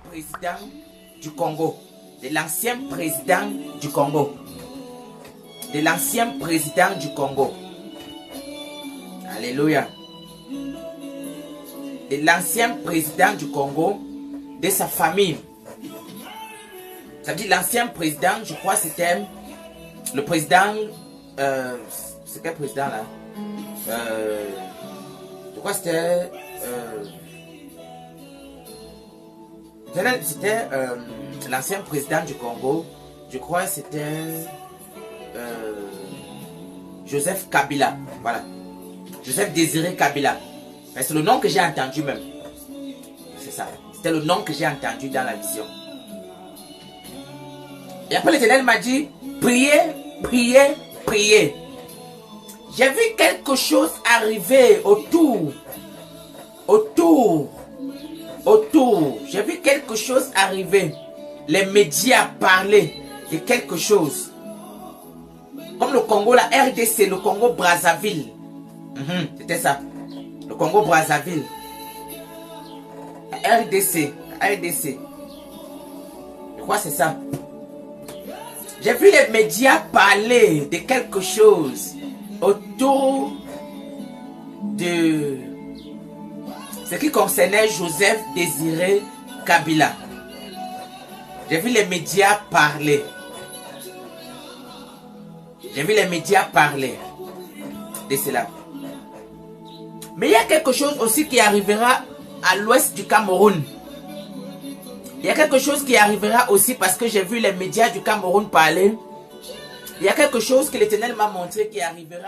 président du Congo. De l'ancien président du Congo. De l'ancien président du Congo. Alléluia. De l'ancien président du Congo, de sa famille. Ça veut dire l'ancien président, je crois c'était le président... c'est quel président là? Je crois que c'était... c'était l'ancien président du Congo. Je crois que c'était Joseph Kabila. Voilà. Joseph Désiré Kabila. Mais c'est le nom que j'ai entendu même. C'est ça. C'était le nom que j'ai entendu dans la vision. Et après l'Éternel m'a dit, priez, priez, priez. J'ai vu quelque chose arriver autour. J'ai vu quelque chose arriver. Les médias parlaient de quelque chose. Comme le Congo, la RDC, le Congo Brazzaville. C'était ça. Le Congo Brazzaville. La RDC. Je crois que c'est ça. J'ai vu les médias parler de quelque chose autour de ce qui concernait Joseph Désiré Kabila. J'ai vu les médias parler. J'ai vu les médias parler de cela. Mais il y a quelque chose aussi qui arrivera à l'ouest du Cameroun. Il y a quelque chose qui arrivera aussi parce que j'ai vu les médias du Cameroun parler. Il y a quelque chose que l'Éternel m'a montré qui arrivera.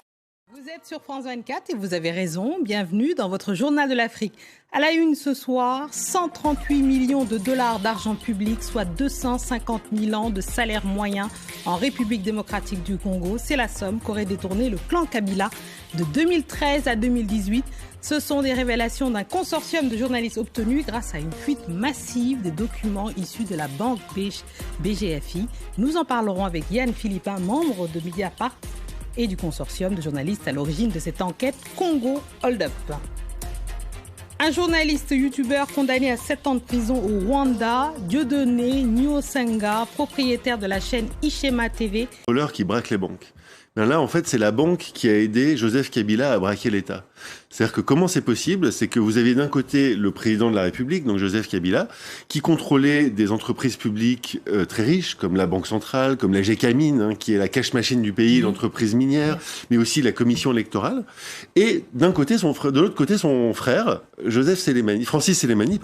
Vous êtes sur France 24 et vous avez raison. Bienvenue dans votre journal de l'Afrique. À la une ce soir, 138 millions de dollars d'argent public, soit 250 000 ans de salaire moyen en République démocratique du Congo. C'est la somme qu'aurait détourné le clan Kabila de 2013 à 2018. Ce sont des révélations d'un consortium de journalistes obtenus grâce à une fuite massive des documents issus de la banque BGFI. Nous en parlerons avec Yann Philippin, membre de Mediapart et du consortium de journalistes à l'origine de cette enquête Congo Hold Up. Un journaliste youtubeur condamné à 7 ans de prison au Rwanda, Dieudonné Nyosenga, propriétaire de la chaîne Ishema TV. Voleur qui braque les banques. Ben là, en fait, c'est la banque qui a aidé Joseph Kabila à braquer l'État. C'est-à-dire que comment c'est possible? C'est que vous avez d'un côté le président de la République, donc Joseph Kabila, qui contrôlait des entreprises publiques très riches, comme la Banque centrale, comme la GECAMINE, qui est la cash machine du pays, l'entreprise minière, mais aussi la commission électorale. Et d'un côté, de l'autre côté, son frère, Francis Sélémani,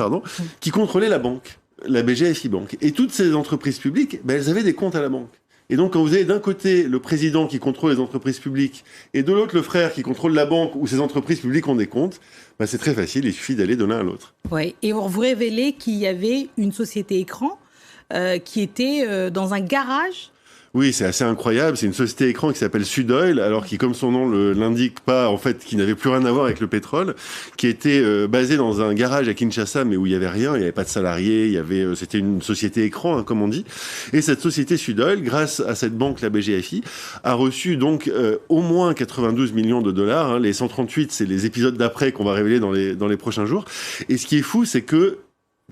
qui contrôlait la banque, la BGFI Banque. Et toutes ces entreprises publiques, ben, elles avaient des comptes à la banque. Et donc, quand vous avez d'un côté le président qui contrôle les entreprises publiques et de l'autre le frère qui contrôle la banque où ces entreprises publiques ont des comptes, bah c'est très facile, il suffit d'aller de l'un à l'autre. Oui, et on vous révélait qu'il y avait une société écran qui était dans un garage. Oui, c'est assez incroyable. C'est une société écran qui s'appelle Sudoil, alors qui, comme son nom l'indique pas, en fait, qui n'avait plus rien à voir avec le pétrole, qui était basée dans un garage à Kinshasa, mais où il y avait rien, il y avait pas de salariés, c'était une société écran, comme on dit. Et cette société Sudoil, grâce à cette banque, la BGFI, a reçu donc au moins 92 millions de dollars. Les 138, c'est les épisodes d'après qu'on va révéler dans les prochains jours. Et ce qui est fou, c'est que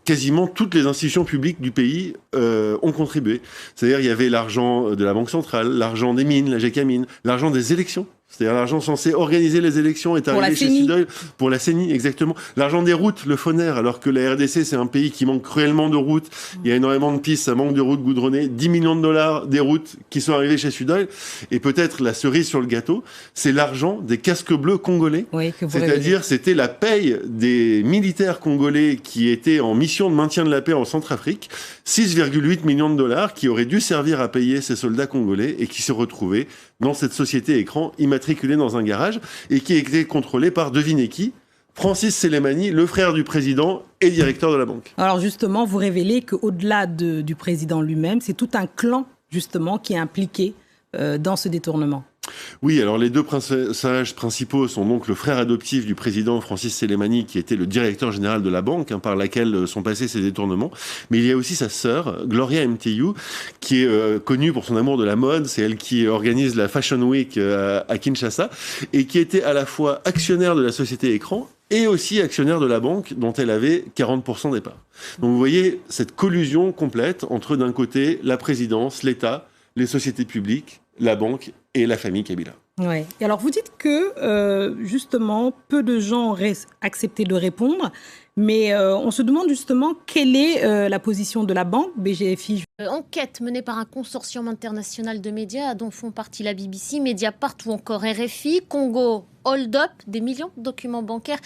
quasiment toutes les institutions publiques du pays ont contribué. C'est-à-dire, il y avait l'argent de la Banque centrale, l'argent des mines, la GECAMINE, l'argent des élections. C'est-à-dire l'argent censé organiser les élections est arrivé chez Sudoil pour la CENI, exactement. L'argent des routes, le FONER, alors que la RDC, c'est un pays qui manque cruellement de routes. Il y a énormément de pistes, ça manque de routes goudronnées. 10 millions de dollars des routes qui sont arrivées chez Sudoil. Et peut-être la cerise sur le gâteau, c'est l'argent des casques bleus congolais. Oui, c'est-à-dire, c'était la paye des militaires congolais qui étaient en mission de maintien de la paix en Centrafrique. 6,8 millions de dollars qui auraient dû servir à payer ces soldats congolais et qui se retrouvaient dans cette société écran immatriculée dans un garage et qui était contrôlée par, devinez qui, Francis Sélémani, le frère du président et directeur de la banque. Alors justement, vous révélez qu'au-delà du président lui-même, c'est tout un clan justement qui est impliqué dans ce détournement. Oui, alors les deux personnages principaux sont donc le frère adoptif du président Francis Soleimani, qui était le directeur général de la banque par laquelle sont passés ces détournements. Mais il y a aussi sa sœur, Gloria Mteyu, qui est connue pour son amour de la mode. C'est elle qui organise la Fashion Week à Kinshasa et qui était à la fois actionnaire de la société Écran et aussi actionnaire de la banque dont elle avait 40% des parts. Donc vous voyez cette collusion complète entre d'un côté la présidence, l'État, les sociétés publiques, la banque et la famille Kabila. Ouais. Et alors vous dites que justement peu de gens auraient accepté de répondre, mais on se demande justement quelle est la position de la banque BGFI. Enquête menée par un consortium international de médias dont font partie la BBC, Mediapart ou encore RFI, Congo. Hold-up, des millions de documents bancaires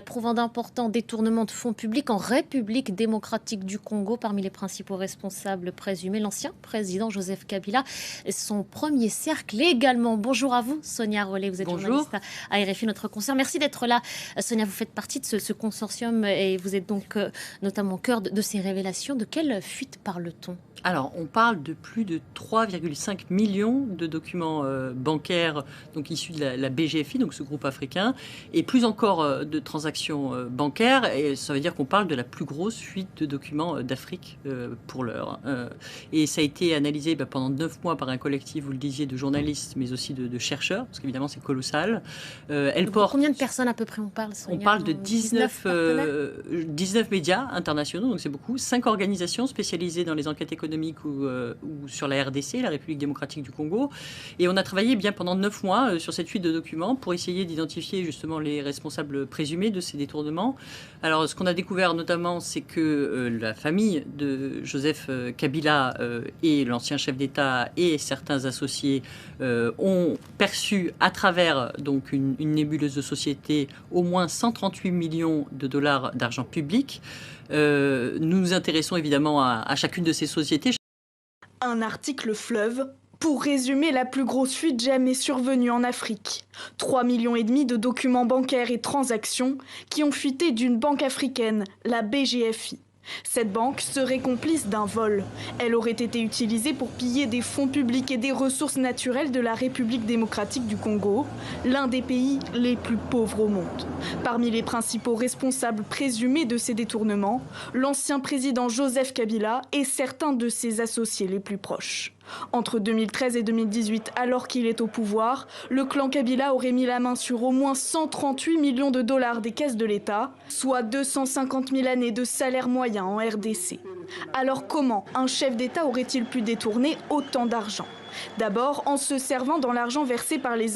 prouvant d'importants détournements de fonds publics en République démocratique du Congo. Parmi les principaux responsables présumés, l'ancien président Joseph Kabila, son premier cercle également. Bonjour à vous, Sonia Rollet, vous êtes journaliste à RFI, notre consoeur. Merci d'être là. Sonia, vous faites partie de ce consortium et vous êtes donc notamment au cœur de ces révélations. De quelle fuite parle-t-on ? Alors, on parle de plus de 3,5 millions de documents bancaires donc issus de la BGFI, donc ce groupe africain, et plus encore de transactions bancaires. Et ça veut dire qu'on parle de la plus grosse fuite de documents d'Afrique pour l'heure. Et ça a été analysé pendant 9 mois par un collectif, vous le disiez, de journalistes, mais aussi de chercheurs, parce qu'évidemment c'est colossal. Combien de personnes à peu près on parle, Sonia ? On parle de 19 médias internationaux, donc c'est beaucoup. 5 organisations spécialisées dans les enquêtes économiques ou sur la RDC, la République démocratique du Congo. Et on a travaillé bien pendant 9 mois sur cette fuite de documents pour essayer d'identifier justement les responsables présumés de ces détournements. Alors ce qu'on a découvert notamment, c'est que la famille de Joseph Kabila et l'ancien chef d'État et certains associés ont perçu à travers donc une nébuleuse de société au moins 138 millions de dollars d'argent public. Nous nous intéressons évidemment à chacune de ces sociétés. Un article fleuve pour résumer la plus grosse fuite jamais survenue en Afrique. 3,5 millions de documents bancaires et transactions qui ont fuité d'une banque africaine, la BGFI. Cette banque serait complice d'un vol. Elle aurait été utilisée pour piller des fonds publics et des ressources naturelles de la République démocratique du Congo, l'un des pays les plus pauvres au monde. Parmi les principaux responsables présumés de ces détournements, l'ancien président Joseph Kabila et certains de ses associés les plus proches. Entre 2013 et 2018, alors qu'il est au pouvoir, le clan Kabila aurait mis la main sur au moins 138 millions de dollars des caisses de l'État, soit 250 000 années de salaire moyen en RDC. Alors comment un chef d'État aurait-il pu détourner autant d'argent ? D'abord en se servant dans l'argent versé par les